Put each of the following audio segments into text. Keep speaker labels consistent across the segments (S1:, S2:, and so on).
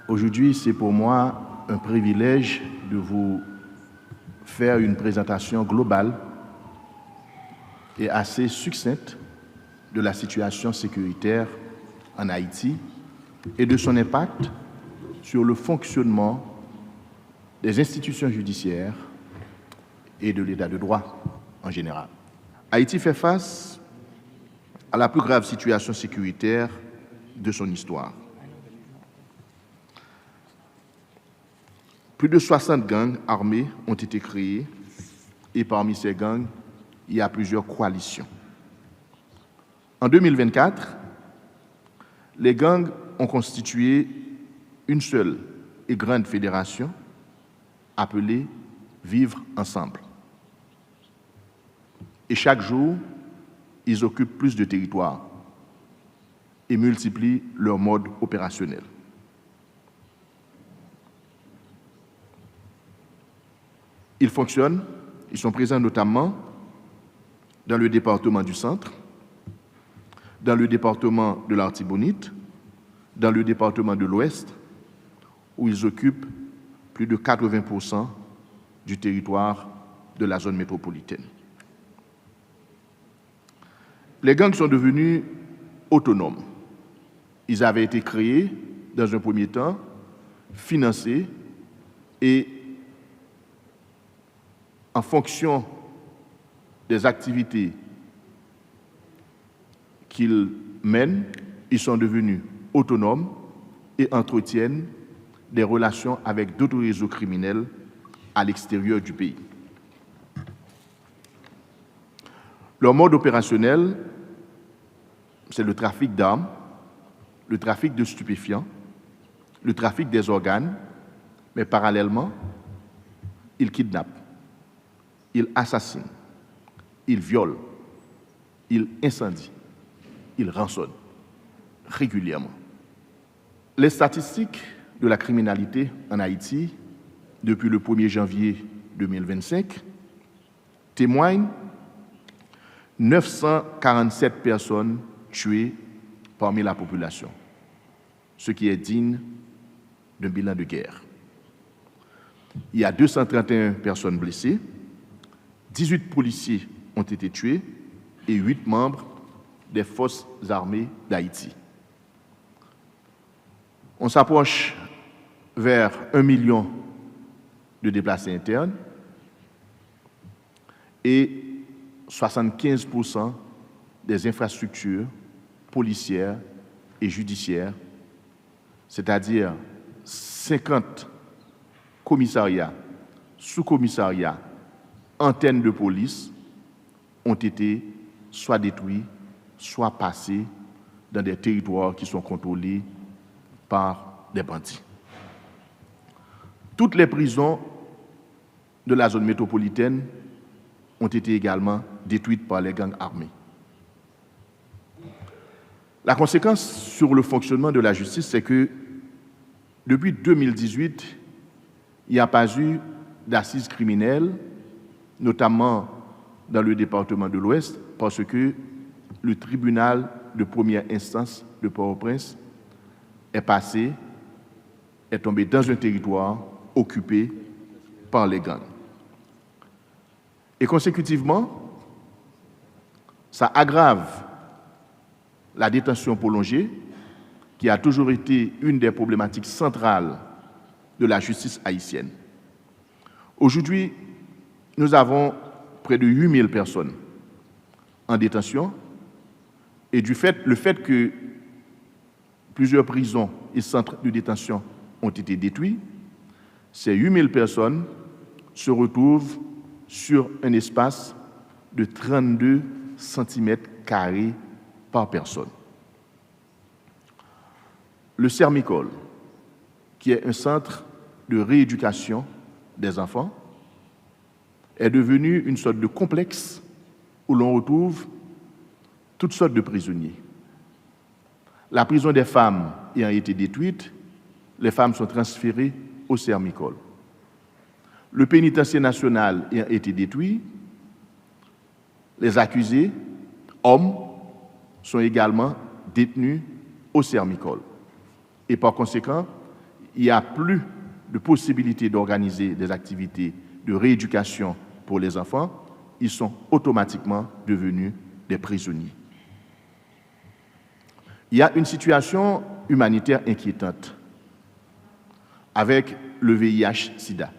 S1: Aujourd'hui, c'est pour moi un privilège de vous faire une présentation globale et assez succincte de la situation sécuritaire en Haïti et de son impact sur le fonctionnement des institutions judiciaires et de l'état de droit en général. Haïti fait face à la plus grave situation sécuritaire de son histoire. Plus de 60 gangs armés ont été créés et parmi ces gangs, il y a plusieurs coalitions. En 2024, les gangs ont constitué une seule et grande fédération appelée Vivre ensemble. Et chaque jour, ils occupent plus de territoire et multiplient leur mode opérationnel. Ils fonctionnent, ils sont présents notamment dans le département du Centre, dans le département de l'Artibonite, dans le département de l'Ouest, où ils occupent plus de 80% du territoire de la zone métropolitaine. Les gangs sont devenus autonomes. Ils avaient été créés, dans un premier temps, financés et en fonction des activités qu'ils mènent, ils sont devenus autonomes et entretiennent des relations avec d'autres réseaux criminels à l'extérieur du pays. Leur mode opérationnel, c'est le trafic d'armes, le trafic de stupéfiants, le trafic des organes, mais parallèlement, ils kidnappent, ils assassinent, ils violent, ils incendient, ils rançonnent régulièrement. Les statistiques de la criminalité en Haïti depuis le 1er janvier 2025 témoignent 947 personnes tuées parmi la population, ce qui est digne d'un bilan de guerre. Il y a 231 personnes blessées, 18 policiers ont été tués et 8 membres des forces armées d'Haïti. On s'approche vers 1 million de déplacés internes et 75% des infrastructures policières et judiciaires, c'est-à-dire 50 commissariats, sous-commissariats, antennes de police, ont été soit détruits, soit passés dans des territoires qui sont contrôlés par des bandits. Toutes les prisons de la zone métropolitaine ont été également détruites par les gangs armés. La conséquence sur le fonctionnement de la justice, c'est que depuis 2018, il n'y a pas eu d'assises criminelles, notamment dans le département de l'Ouest, parce que le tribunal de première instance de Port-au-Prince est tombé dans un territoire occupé par les gangs. Et consécutivement, ça aggrave la détention prolongée, qui a toujours été une des problématiques centrales de la justice haïtienne. Aujourd'hui, nous avons près de 8000 personnes en détention, et le fait que plusieurs prisons et centres de détention ont été détruits, ces 8000 personnes se retrouvent sur un espace de 32 cm² par personne. Le Sermicole, qui est un centre de rééducation des enfants, est devenu une sorte de complexe où l'on retrouve toutes sortes de prisonniers. La prison des femmes ayant été détruite, les femmes sont transférées au Sermicole. Le pénitencier national ayant été détruit, les accusés, hommes, sont également détenus au Sermicole. Et par conséquent, il n'y a plus de possibilité d'organiser des activités de rééducation pour les enfants, ils sont automatiquement devenus des prisonniers. Il y a une situation humanitaire inquiétante avec le VIH-Sida.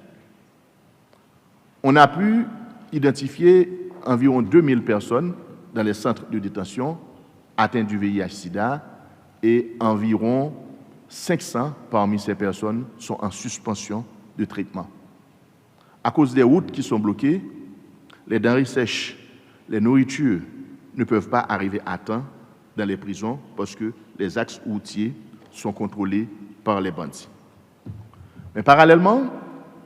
S1: On a pu identifier environ 2000 personnes dans les centres de détention atteintes du VIH-Sida et environ 500 parmi ces personnes sont en suspension de traitement. À cause des routes qui sont bloquées, les denrées sèches, les nourritures ne peuvent pas arriver à temps dans les prisons parce que les axes routiers sont contrôlés par les bandits. Mais parallèlement,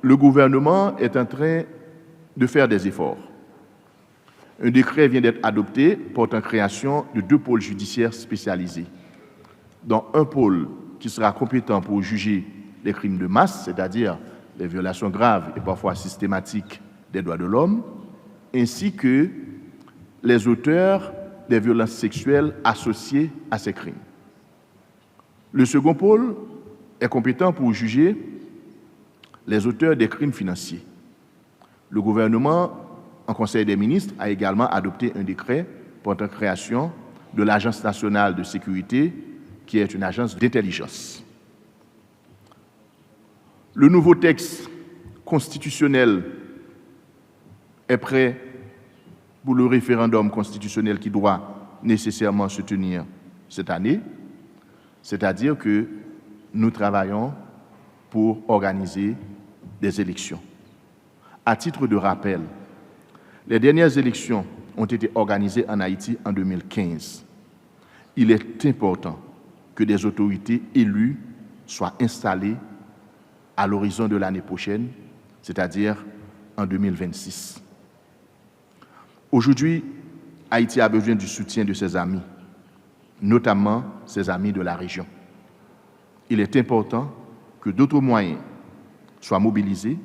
S1: le gouvernement est en train de faire des efforts. Un décret vient d'être adopté portant création de 2 pôles judiciaires spécialisés, dont un pôle qui sera compétent pour juger les crimes de masse, c'est-à-dire les violations graves et parfois systématiques des droits de l'homme, ainsi que les auteurs des violences sexuelles associées à ces crimes. Le second pôle est compétent pour juger les auteurs des crimes financiers. Le gouvernement, en Conseil des ministres, a également adopté un décret portant création de l'Agence nationale de sécurité, qui est une agence d'intelligence. Le nouveau texte constitutionnel est prêt pour le référendum constitutionnel qui doit nécessairement se tenir cette année, c'est-à-dire que nous travaillons pour organiser des élections. À titre de rappel, les dernières élections ont été organisées en Haïti en 2015. Il est important que des autorités élues soient installées à l'horizon de l'année prochaine, c'est-à-dire en 2026. Aujourd'hui, Haïti a besoin du soutien de ses amis, notamment ses amis de la région. Il est important que d'autres moyens soient mobilisés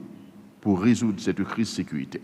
S1: pour résoudre cette crise sécuritaire.